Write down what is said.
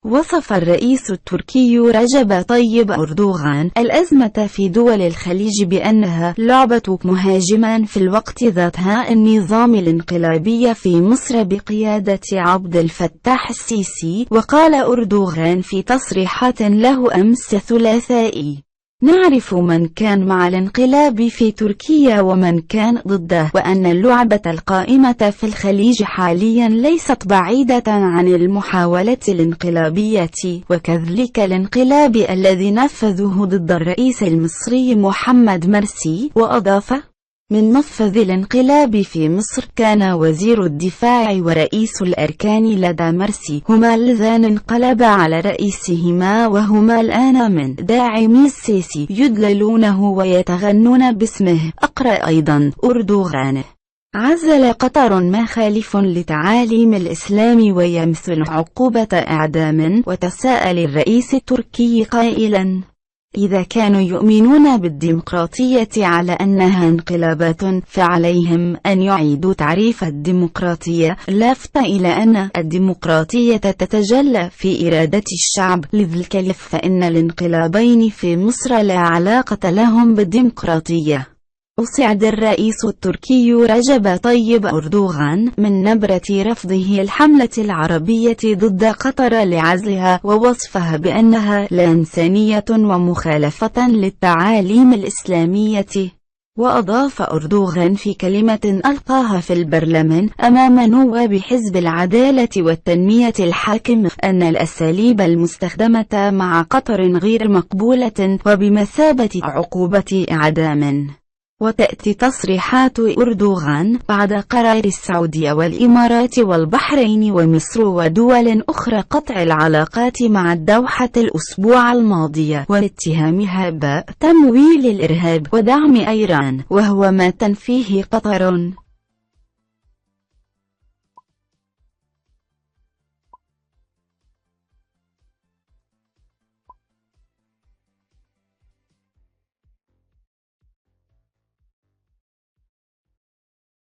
وصف الرئيس التركي رجب طيب أردوغان الأزمة في دول الخليج بأنها لعبة مهاجمان في الوقت ذاتها النظام الانقلابي في مصر بقيادة عبد الفتاح السيسي. وقال أردوغان في تصريحات له أمس الثلاثاء: نعرف من كان مع الانقلاب في تركيا ومن كان ضده، وأن اللعبة القائمة في الخليج حاليا ليست بعيدة عن المحاولة الانقلابية، وكذلك الانقلاب الذي نفذه ضد الرئيس المصري محمد مرسي. وأضاف: من نفذ الانقلاب في مصر كان وزير الدفاع ورئيس الأركان لدى مرسي هما اللذان انقلبا على رئيسهما، وهما الآن من داعمي السيسي يدللونه ويتغنون باسمه. أقرأ أيضا أردوغان: عزل قطر ما خالف لتعاليم الإسلام ويمثل عقوبة إعدام. وتساءل الرئيس التركي قائلا: إذا كانوا يؤمنون بالديمقراطية على أنها انقلابات فعليهم أن يعيدوا تعريف الديمقراطية، لافت إلى أن الديمقراطية تتجلى في إرادة الشعب، لذلك فإن الانقلابين في مصر لا علاقة لهم بالديمقراطية. أسعد الرئيس التركي رجب طيب أردوغان من نبرة رفضه الحملة العربية ضد قطر لعزلها ووصفها بأنها لا إنسانية ومخالفة للتعاليم الإسلامية. وأضاف أردوغان في كلمة ألقاها في البرلمان أمام نواب حزب العدالة والتنمية الحاكم أن الأساليب المستخدمة مع قطر غير مقبولة وبمثابة عقوبة إعدام. وتأتي تصريحات أردوغان بعد قرار السعودية والإمارات والبحرين ومصر ودول أخرى قطع العلاقات مع الدوحة الأسبوع الماضي، واتهامها بتمويل الإرهاب ودعم إيران، وهو ما تنفيه قطر.